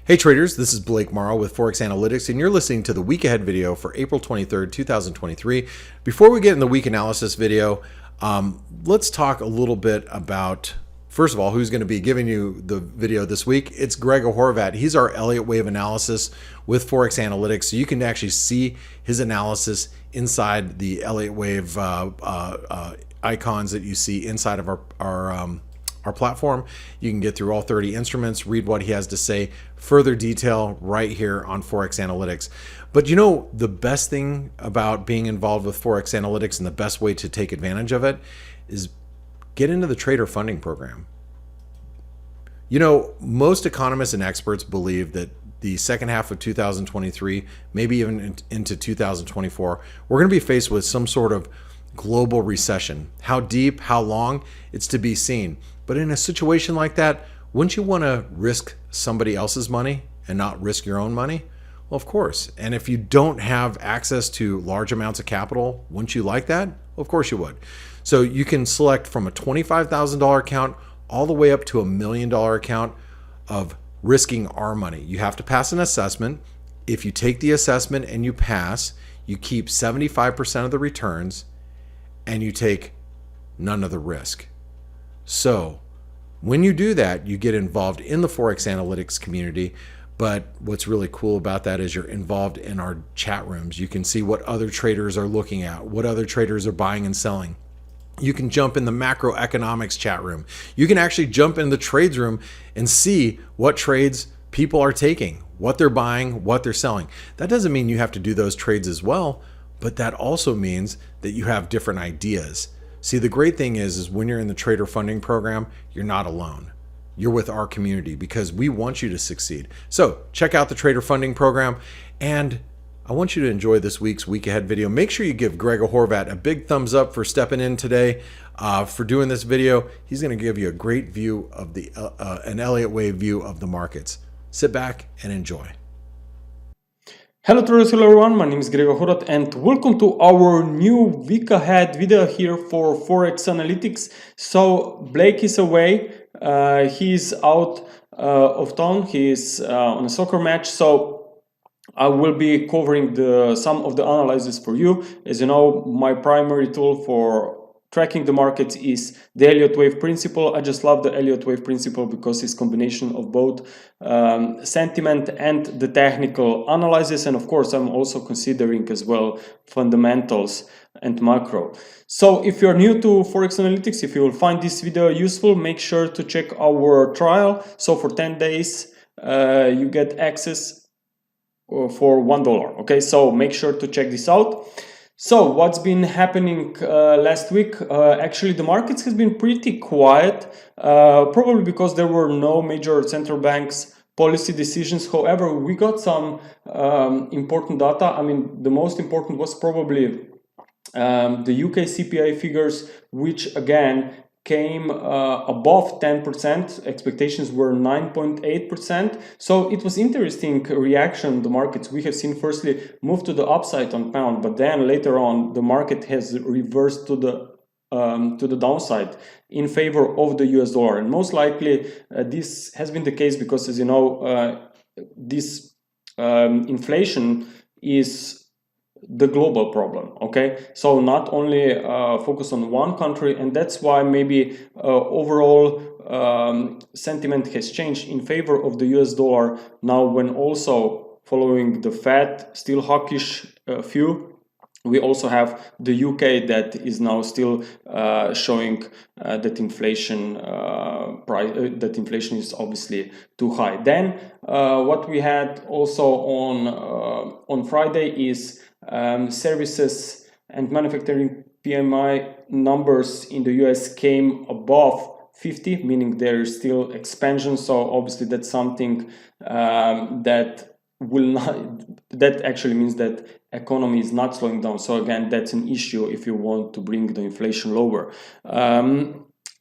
Hey traders, this is Blake Morrow with Forex Analytics, and you're listening to the week ahead video for April 23rd, 2023. Before we get in the week analysis video, let's talk a little bit about, first of all, who's going to be giving you the video this week. It's Grega Horvat. He's our Elliott Wave analysis with Forex Analytics, so you can actually see his analysis inside the Elliott Wave icons that you see inside of our platform. You can get through all 30 instruments, read what he has to say, further detail right here on Forex Analytics. But you know, the best thing about being involved with Forex Analytics and the best way to take advantage of it is get into the trader funding program. You know, most economists and experts believe that the second half of 2023, maybe even into 2024, we're going to be faced with some sort of global recession. How deep, how long, it's to be seen. But in a situation like that, wouldn't you want to risk somebody else's money and not risk your own money? Well, of course. And if you don't have access to large amounts of capital, wouldn't you like that? Well, of course you would. So you can select from a $25,000 account all the way up to $1 million account of risking our money. You have to pass an assessment. If you take the assessment and you pass, you keep 75% of the returns and you take none of the risk. So when you do that, you get involved in the Forex Analytics community. But what's really cool about that is you're involved in our chat rooms. You can see what other traders are looking at, what other traders are buying and selling. You can jump in the macroeconomics chat room. You can actually jump in the trades room and see what trades people are taking, what they're buying, what they're selling. That doesn't mean you have to do those trades as well, but that also means that you have different ideas. See, the great thing is when you're in the trader funding program, you're not alone. You're with our community because we want you to succeed. So check out the trader funding program, and I want you to enjoy this week's week ahead video. Make sure you give Grega Horvat a big thumbs up for stepping in today, for doing this video. He's going to give you a great view of an Elliott Wave view of the markets. Sit back and enjoy. Hello traders, hello everyone, my name is Grega Horvat and welcome to our new week ahead video here for Forex Analytics. So Blake is away, he's out of town, he's on a soccer match, so I will be covering some of the analysis for you. As you know, my primary tool for tracking the markets is the Elliott Wave principle. I just love the Elliott Wave principle because it's a combination of both sentiment and the technical analysis. And of course, I'm also considering as well fundamentals and macro. So if you're new to Forex Analytics, if you will find this video useful, make sure to check our trial. So for 10 days, you get access for $1. Okay, so make sure to check this out. So what's been happening last week? Actually, the markets has been pretty quiet, probably because there were no major central banks policy decisions. However, we got some important data. I mean, the most important was probably the UK CPI figures, which again came above 10%. Expectations were 9.8%. So it was interesting reaction. The markets we have seen firstly move to the upside on pound, but then later on the market has reversed to the downside in favor of the US dollar. And most likely this has been the case because, as you know, this inflation is the global problem. Okay, so not only focus on one country, and that's why maybe overall sentiment has changed in favor of the US dollar now, when also following the Fed still hawkish view, we also have the UK that is now still showing that inflation is obviously too high. Then what we had also on Friday is services and manufacturing PMI numbers in the US came above 50, meaning there is still expansion. So obviously that's something that actually means that economy is not slowing down. So again, that's an issue if you want to bring the inflation lower.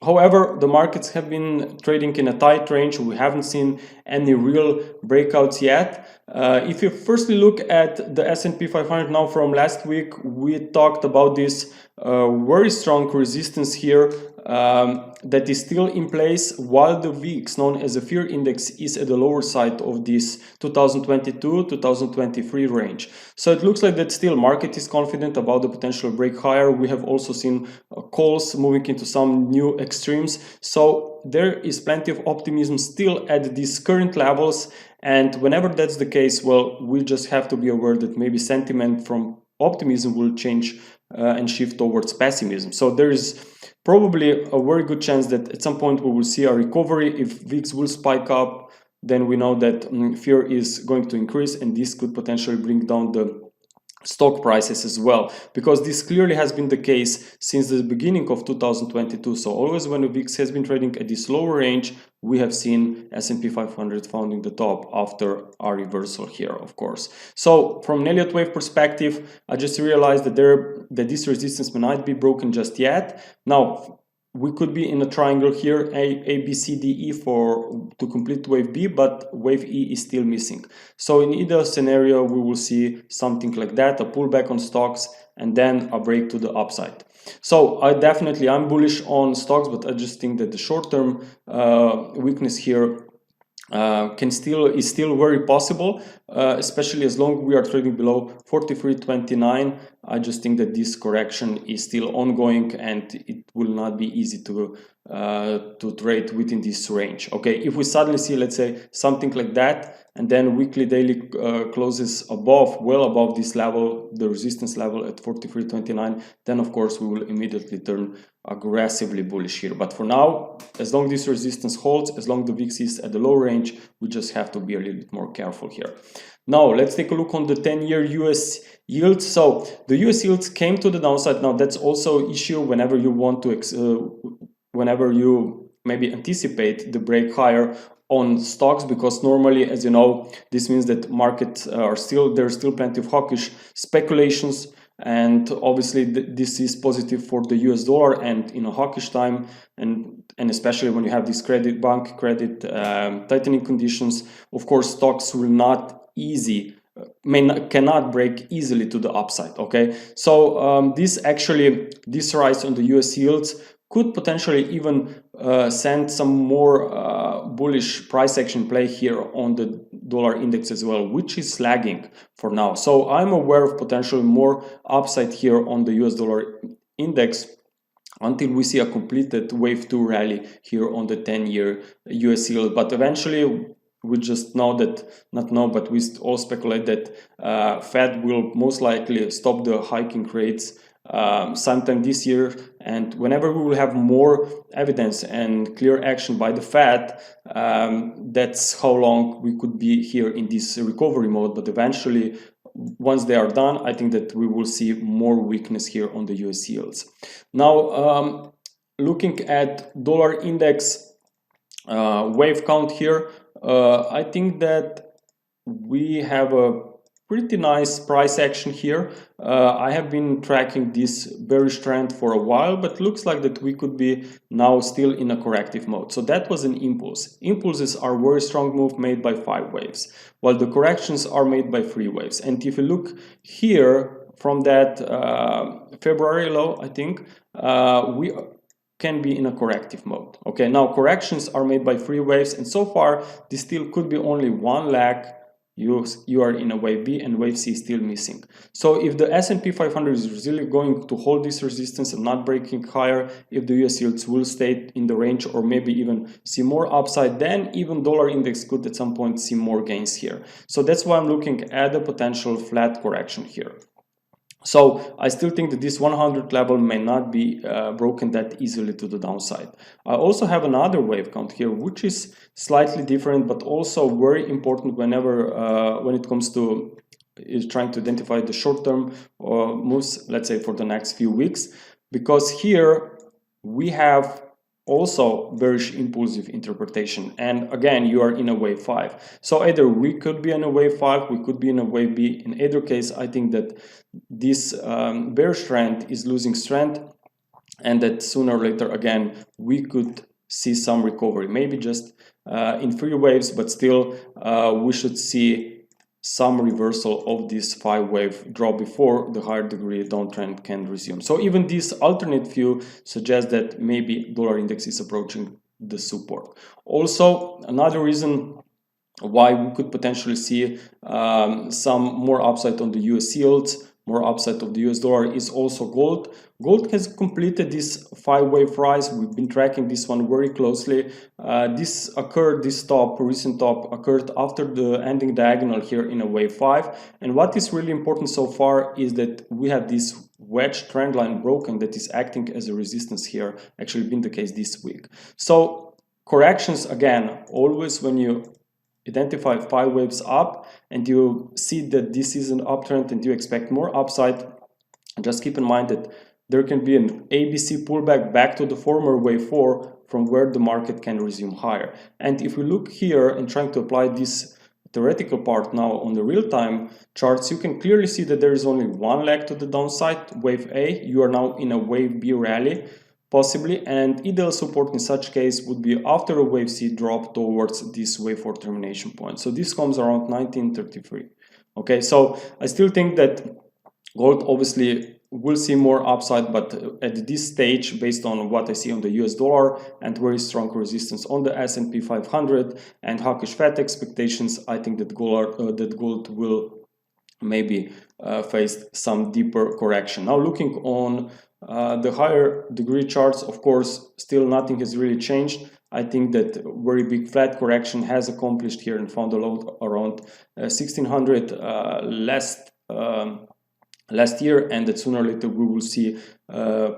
However, the markets have been trading in a tight range. We haven't seen any real breakouts yet. If you firstly look at the S&P 500 now from last week, we talked about this very strong resistance here that is still in place, while the VIX, known as the fear index, is at the lower side of this 2022-2023 range. So it looks like that still market is confident about the potential break higher. We have also seen calls moving into some new extremes. So there is plenty of optimism still at these current levels. And whenever that's the case, well, we just have to be aware that maybe sentiment from optimism will change and shift towards pessimism. So there is probably a very good chance that at some point we will see a recovery. If VIX will spike up, then we know that fear is going to increase, and this could potentially bring down the stock prices as well, because this clearly has been the case since the beginning of 2022. So always when the VIX has been trading at this lower range, we have seen S&P 500 founding the top after a reversal here, of course. So from an Elliott wave perspective, I just realized that this resistance may not be broken just yet. Now we could be in a triangle here, A, B, C, D, E to complete wave B, but wave E is still missing. So in either scenario, we will see something like that, a pullback on stocks, and then a break to the upside. So I'm bullish on stocks, but I just think that the short-term weakness here is still very possible, especially as long as we are trading below 43.29. I just think that this correction is still ongoing, and it will not be easy to trade within this range. Okay, if we suddenly see, let's say, something like that, and then weekly daily closes well above this level, the resistance level at 43.29, then of course we will immediately turn aggressively bullish here. But for now, as long as this resistance holds, as long as the VIX is at the low range, we just have to be a little bit more careful here. Now let's take a look on the 10-year US yields. So the US yields came to the downside. Now that's also an issue whenever you want to whenever you maybe anticipate the break higher on stocks, because normally, as you know, this means that markets there's still plenty of hawkish speculations, and obviously this is positive for the US dollar. And in a hawkish time, and especially when you have these bank credit tightening conditions, of course stocks will not cannot break easily to the upside. Okay, so this rise on the US yields could potentially even send some more bullish price action play here on the dollar index as well, which is lagging for now. So I'm aware of potentially more upside here on the US dollar index until we see a completed wave 2 rally here on the 10-year US yield. But eventually we just but we all speculate that Fed will most likely stop the hiking rates sometime this year, and whenever we will have more evidence and clear action by the Fed, that's how long we could be here in this recovery mode. But eventually, once they are done, I think that we will see more weakness here on the US yields. Now, looking at dollar index wave count here, I think that we have a pretty nice price action here. I have been tracking this bearish trend for a while, but looks like that we could be now still in a corrective mode. So that was an impulse. Impulses are very strong move made by 5 waves, while the corrections are made by 3 waves. And if you look here from that February low, I think we can be in a corrective mode. Okay, now corrections are made by 3 waves, and so far this still could be only one leg. You are in a wave B, and wave C is still missing. So if the S&P 500 is really going to hold this resistance and not breaking higher, if the US yields will stay in the range or maybe even see more upside, then even dollar index could at some point see more gains here. So that's why I'm looking at a potential flat correction here. So I still think that this 100 level may not be broken that easily to the downside. I also have another wave count here, which is slightly different, but also very important whenever when it comes to trying to identify the short-term moves, let's say for the next few weeks, because here we have also bearish impulsive interpretation, and again you are in a wave 5. So either we could be in a wave 5, we could be in a wave B. In either case, I think that this bearish trend is losing strength, and that sooner or later again we could see some recovery, maybe just in 3 waves, but still we should see some reversal of this 5-wave drop before the higher degree downtrend can resume. So even this alternate view suggests that maybe dollar index is approaching the support. Also, another reason why we could potentially see some more upside on the US yields, more upside of the US dollar, is also gold. Gold has completed this 5-wave rise. We've been tracking this one very closely. This recent top occurred after the ending diagonal here in a wave 5. And what is really important so far is that we have this wedge trend line broken that is acting as a resistance here, actually been the case this week. So corrections, again, always when you identify 5 waves up and you see that this is an uptrend and you expect more upside, just keep in mind that there can be an ABC pullback back to the former wave 4 from where the market can resume higher. And if we look here and trying to apply this theoretical part now on the real-time charts, you can clearly see that there is only one leg to the downside, wave A. You are now in a wave B rally, possibly, and ideal support in such case would be after a wave C drop towards this wave 4 termination point. So this comes around 1933. Okay, so I still think that gold obviously will see more upside, but at this stage, based on what I see on the US dollar and very strong resistance on the S&P 500 and hawkish Fed expectations, I think that gold will maybe face some deeper correction. Now looking on the higher degree charts, of course, still nothing has really changed. I think that very big flat correction has accomplished here and found a low around 1600 last year, and that sooner or later we will see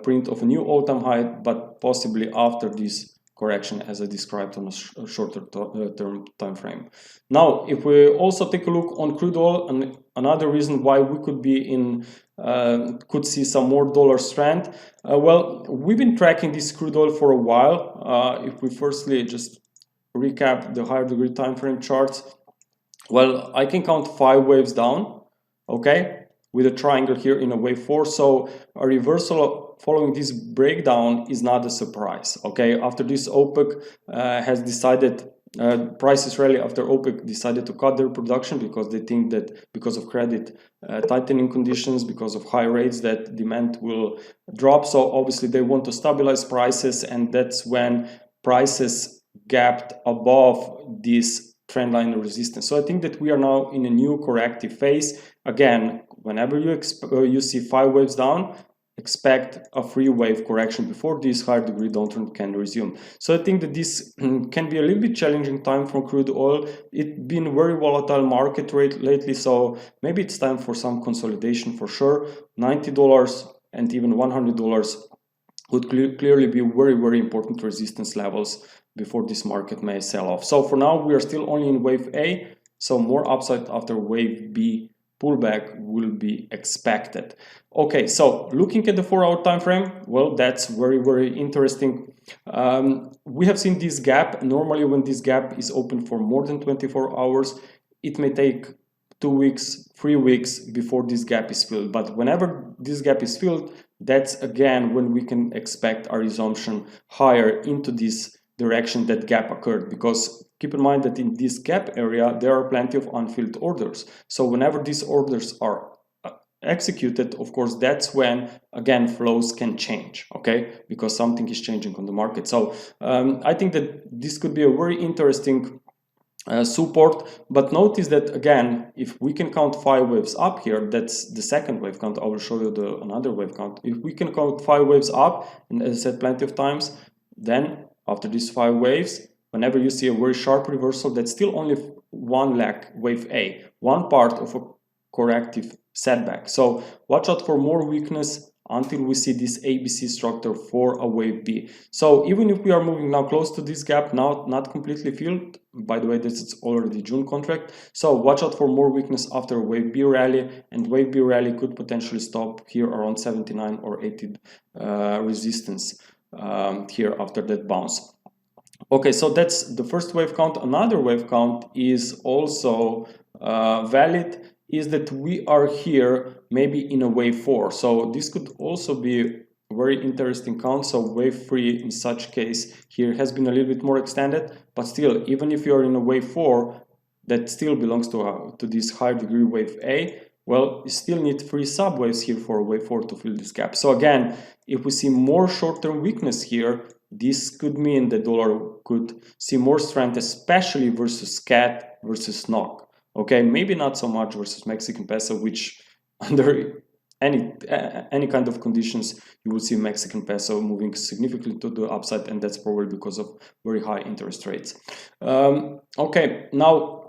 print of a new all-time high, but possibly after this correction as I described on a shorter term time frame. Now, if we also take a look on crude oil, and another reason why we could be in could see some more dollar strength. Well, we've been tracking this crude oil for a while. If we firstly just recap the higher degree time frame charts, well, I can count 5 waves down, okay, with a triangle here in a wave 4. So a reversal following this breakdown is not a surprise, okay. After this, OPEC has decided, prices rally after OPEC decided to cut their production because they think that because of credit tightening conditions, because of high rates, that demand will drop. So obviously they want to stabilize prices, and that's when prices gapped above this trendline resistance. So I think that we are now in a new corrective phase. Again, whenever you see 5 waves down, expect a 3-wave correction before this higher degree downtrend can resume. So I think that this can be a little bit challenging time for crude oil. It's been a very volatile market rate lately, so maybe it's time for some consolidation for sure. $90 and even $100 would clearly be very important resistance levels before this market may sell off. So for now, we are still only in wave A, so more upside after wave B pullback will be expected. Okay, so looking at the 4-hour time frame, well, that's very interesting. We have seen this gap. Normally when this gap is open for more than 24 hours, it may take 2 weeks, 3 weeks before this gap is filled. But whenever this gap is filled, that's again when we can expect a resumption higher into this direction that gap occurred, because keep in mind that in this gap area there are plenty of unfilled orders. So whenever these orders are executed, of course, that's when again flows can change, okay, because something is changing on the market. So I think that this could be a very interesting support, but notice that again, if we can count 5 waves up here, that's the second wave count. I will show you another wave count. If we can count 5 waves up, and as I said plenty of times, then after these 5 waves, whenever you see a very sharp reversal, that's still only one leg, wave A, one part of a corrective setback. So watch out for more weakness until we see this ABC structure for a wave B. So even if we are moving now close to this gap, now not completely filled, by the way, this is already June contract, so watch out for more weakness after a wave B rally, and wave B rally could potentially stop here around 79 or 80 resistance here after that bounce. Okay, so that's the first wave count. Another wave count is also valid, is that we are here maybe in a wave 4. So this could also be a very interesting count. So wave 3 in such case here has been a little bit more extended, but still, even if you are in a wave 4, that still belongs to this higher degree wave A, well, you still need 3 subwaves here for wave 4 to fill this gap. So again, if we see more short-term weakness here, this could mean the dollar could see more strength, especially versus CAD versus NOK. Okay, maybe not so much versus Mexican peso, which under any kind of conditions you will see Mexican peso moving significantly to the upside, and that's probably because of very high interest rates. Okay, now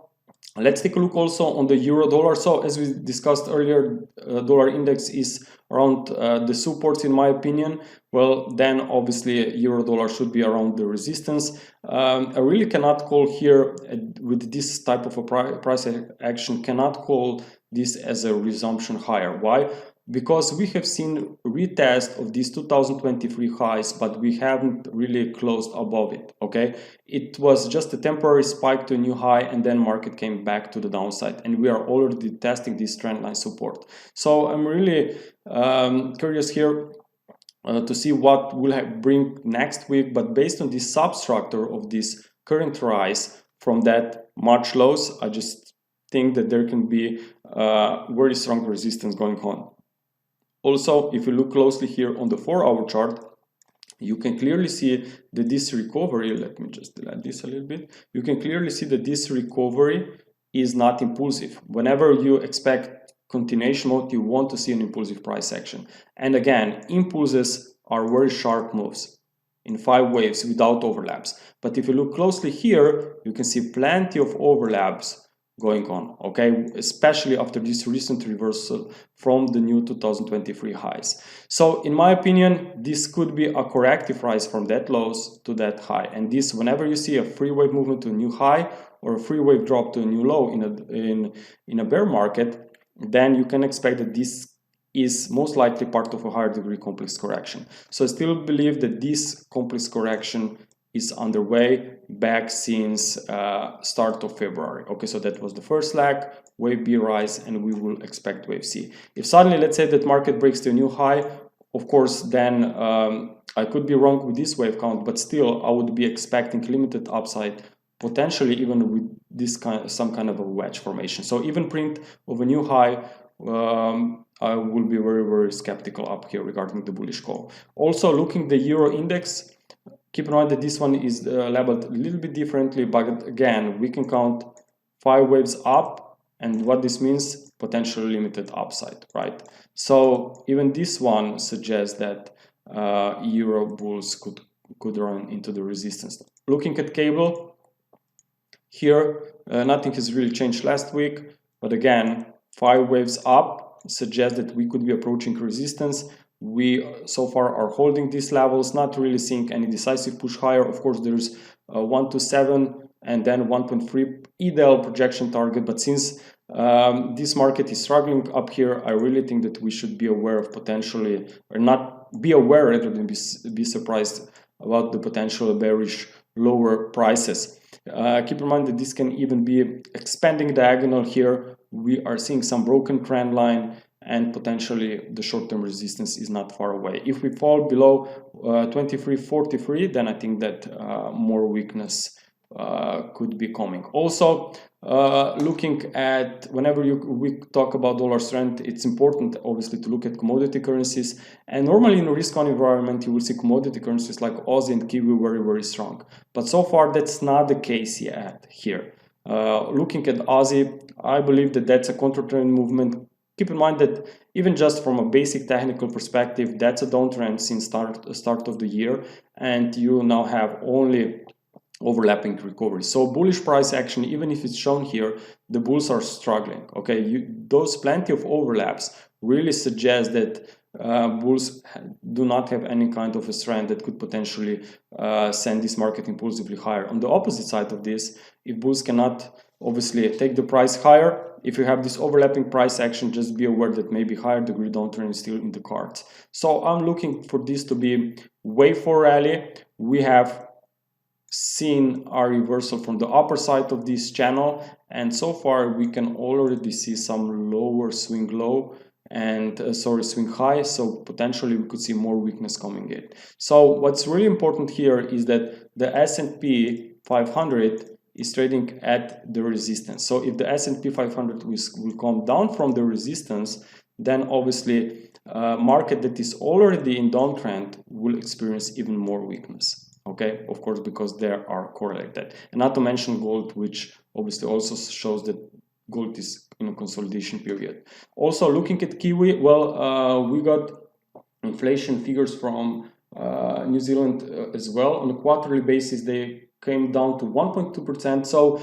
let's take a look also on the euro dollar. So as we discussed earlier, dollar index is around the supports in my opinion. Well, then obviously euro dollar should be around the resistance. I really cannot call here with this type of a price action, cannot call this as a resumption higher. Why? Because we have seen retest of these 2023 highs, but we haven't really closed above it. Okay, it was just a temporary spike to a new high, and then market came back to the downside, and we are already testing this trend line support. So I'm really curious here to see what will bring next week, but based on this substructure of this current rise from that March lows, I just think that there can be very strong resistance going on. Also, if you look closely here on the 4-hour chart, you can clearly see that this recovery, let me just delete this a little bit, you can clearly see that this recovery is not impulsive. Whenever you expect continuation mode, you want to see an impulsive price action. And again, impulses are very sharp moves in 5 waves without overlaps. But if you look closely here, you can see plenty of overlaps going on, okay, especially after this recent reversal from the new 2023 highs. So in my opinion, this could be a corrective rise from that lows to that high, and this, whenever you see a free wave movement to a new high or a free wave drop to a new low in a bear market, then you can expect that this is most likely part of a higher degree complex correction. So I still believe that this complex correction is underway back since start of February. Okay, so that was the first leg, wave B rise, and we will expect wave C. If suddenly, let's say that market breaks to a new high, of course, then I could be wrong with this wave count, but still I would be expecting limited upside, potentially even with this some kind of a wedge formation. So even print of a new high, I will be very skeptical up here regarding the bullish call. Also, looking the euro index, keep in mind that this one is labeled a little bit differently, but again, we can count 5 waves up, and what this means, potentially limited upside, right? So even this one suggests that euro bulls could run into the resistance. Looking at cable, here nothing has really changed last week, but again, 5 waves up suggests that we could be approaching resistance. We so far are holding these levels, not really seeing any decisive push higher. Of course, there's 127 and then 1.3 ideal projection target, but since this market is struggling up here, I really think that we should be aware of potentially, or not be aware rather than be surprised about the potential bearish lower prices. Keep in mind that this can even be expanding diagonal here. We are seeing some broken trend line, and potentially the short-term resistance is not far away. If we fall below 23.43, then I think that more weakness could be coming. Also, looking at whenever we talk about dollar strength, it's important obviously to look at commodity currencies, and normally in a risk-on environment you will see commodity currencies like Aussie and Kiwi very strong, but so far that's not the case yet here. Looking at Aussie, I believe that that's a counter-trend movement. Keep in mind that even just from a basic technical perspective, that's a downtrend since start of the year, and you now have only overlapping recovery. So bullish price action, even if it's shown here, the bulls are struggling. Okay, those plenty of overlaps really suggest that bulls do not have any kind of a strength that could potentially send this market impulsively higher. On the opposite side of this, if bulls cannot obviously take the price higher, if you have this overlapping price action, just be aware that maybe higher degree downtrend is still in the cards. So I'm looking for this to be wave 4 rally. We have seen our reversal from the upper side of this channel, and so far we can already see some lower swing low and swing high, so potentially we could see more weakness coming in. So what's really important here is that the S&P 500 is trading at the resistance. So if the S&P 500 will come down from the resistance, then obviously market that is already in downtrend will experience even more weakness. Okay, of course, because they are correlated. And not to mention gold, which obviously also shows that gold is in a consolidation period. Also looking at Kiwi, well, we got inflation figures from New Zealand as well. On a quarterly basis, they came down to 1.2%. So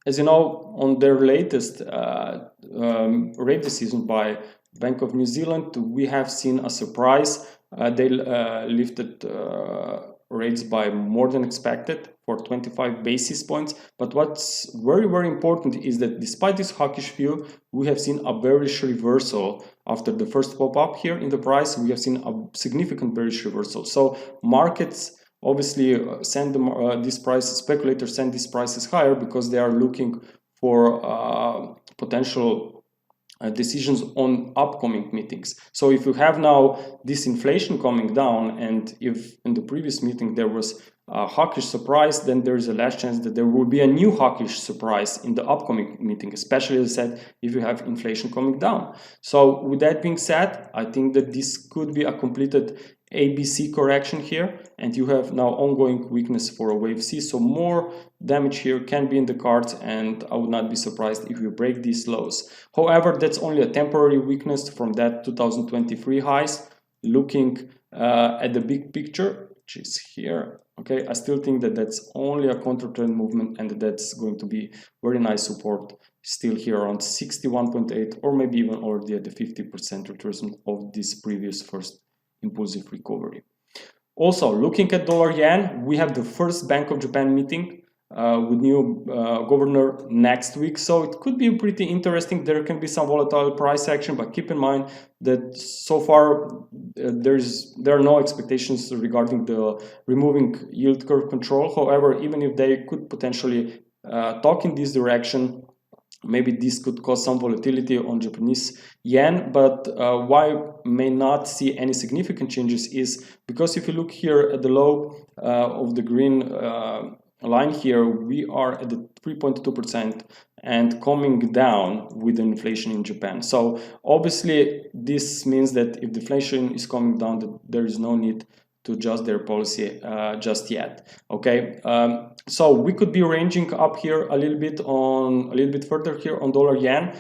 as you know, on their latest rate decision by Bank of New Zealand, we have seen a surprise. They lifted rates by more than expected for 25 basis points. But what's very, very important is that despite this hawkish view, we have seen a bearish reversal after the first pop-up here in the price. We have seen a significant bearish reversal. So markets obviously send this price, speculators send these prices higher because they are looking for potential decisions on upcoming meetings. So if you have now this inflation coming down, and if in the previous meeting there was a hawkish surprise, then there is a less chance that there will be a new hawkish surprise in the upcoming meeting, especially as I said, if you have inflation coming down. So with that being said, I think that this could be a completed ABC correction here, and you have now ongoing weakness for a wave C. So more damage here can be in the cards, and I would not be surprised if you break these lows. However, that's only a temporary weakness from that 2023 highs. Looking at the big picture, which is here, okay, I still think that that's only a counter trend movement, and that's going to be very nice support still here around 61.8, or maybe even already at the 50% retracement of this previous first impulsive recovery. Also, looking at dollar yen, we have the first Bank of Japan meeting with new governor next week, so it could be pretty interesting. There can be some volatile price action, but keep in mind that so far there are no expectations regarding the removing yield curve control. However, even if they could potentially talk in this direction, maybe this could cause some volatility on Japanese yen. But why may not see any significant changes is because if you look here at the low of the green line here, we are at the 3.2% and coming down with inflation in Japan. So obviously this means that if deflation is coming down, that there is no need to adjust their policy just yet. Okay, so we could be ranging up here a little bit further here on dollar yen.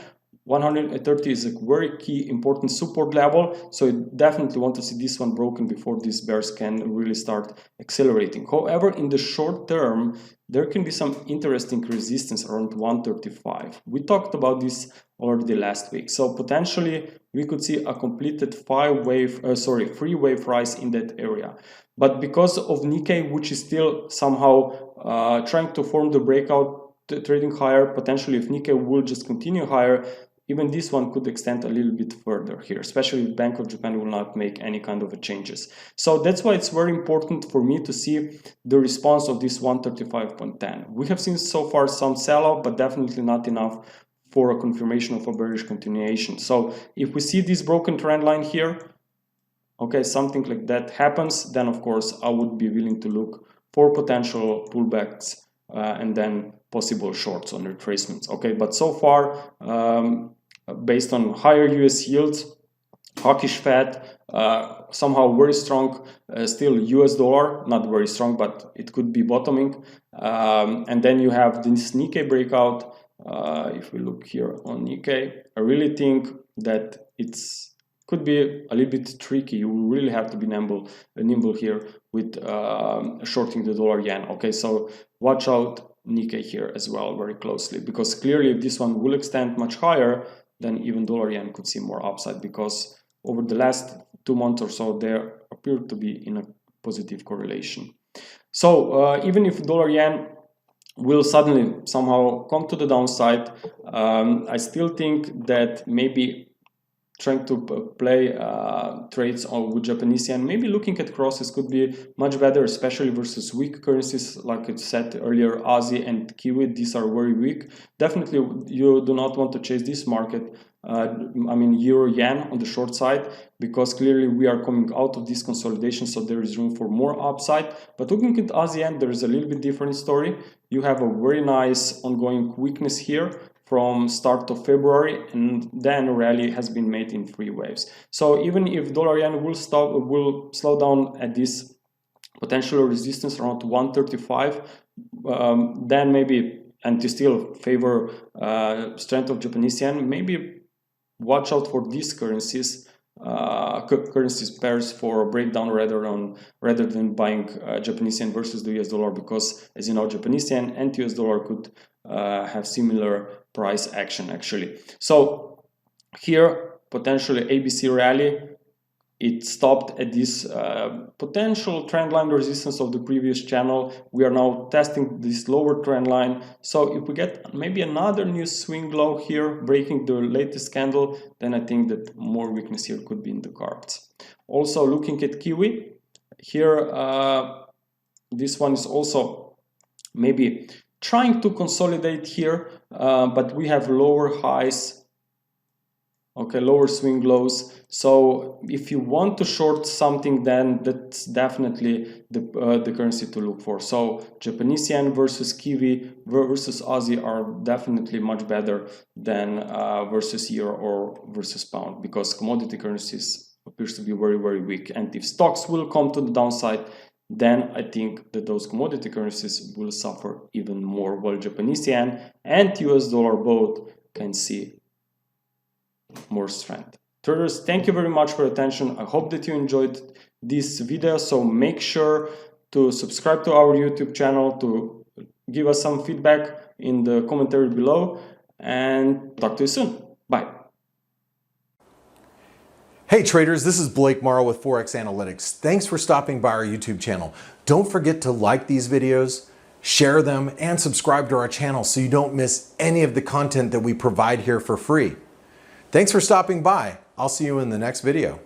130 is a very key important support level, so you definitely want to see this one broken before these bears can really start accelerating. However, in the short term, there can be some interesting resistance around 135. We talked about this already last week, so potentially we could see a completed three wave rise in that area. But because of Nikkei, which is still somehow trying to form the breakout, trading higher, potentially if Nikkei will just continue higher, even this one could extend a little bit further here, especially if Bank of Japan will not make any kind of changes. So that's why it's very important for me to see the response of this 135.10. We have seen so far some sell-off, but definitely not enough for a confirmation of a bearish continuation. So if we see this broken trend line here, okay, something like that happens, then of course I would be willing to look for potential pullbacks and then possible shorts on retracements. Okay, but so far, based on higher US yields, hawkish Fed, somehow very strong, still US dollar, not very strong, but it could be bottoming. And then you have this Nikkei breakout. If we look here on Nikkei, I really think that could be a little bit tricky. You will really have to be nimble here with shorting the dollar yen. Okay, so watch out Nikkei here as well very closely, because clearly if this one will extend much higher, then even dollar yen could see more upside, because over the last 2 months or so there appeared to be in a positive correlation. So even if dollar yen will suddenly somehow come to the downside, I still think that maybe trying to play trades with Japanese yen, maybe looking at crosses could be much better, especially versus weak currencies. Like I said earlier, Aussie and Kiwi, these are very weak. Definitely you do not want to chase this market I mean euro yen on the short side, because clearly we are coming out of this consolidation, so there is room for more upside. But looking at ASEAN, there is a little bit different story. You have a very nice ongoing weakness here from start of February, and then rally has been made in 3 waves. So even if dollar yen will slow down at this potential resistance around 135, then maybe, and to still favor strength of Japanese yen, maybe watch out for these currencies pairs for a breakdown rather than buying Japanese yen versus the US dollar, because as you know, Japanese yen and US dollar could have similar price action actually. So here potentially ABC rally, it stopped at this potential trend line resistance of the previous channel. We are now testing this lower trend line. So if we get maybe another new swing low here, breaking the latest candle, then I think that more weakness here could be in the cards. Also looking at Kiwi, here this one is also maybe trying to consolidate here, but we have lower highs, okay, lower swing lows. So if you want to short something, then that's definitely the currency to look for. So Japanese yen versus Kiwi versus Aussie are definitely much better than versus euro or versus pound, because commodity currencies appears to be very, very weak. And if stocks will come to the downside, then I think that those commodity currencies will suffer even more, while Japanese yen and US dollar both can see more strength. Traders, thank you very much for your attention. I hope that you enjoyed this video. So make sure to subscribe to our YouTube channel, to give us some feedback in the commentary below, and talk to you soon. Bye. Hey traders, this is Blake Morrow with Forex Analytics. Thanks for stopping by our YouTube channel. Don't forget to like these videos, share them, and subscribe to our channel so you don't miss any of the content that we provide here for free. Thanks for stopping by. I'll see you in the next video.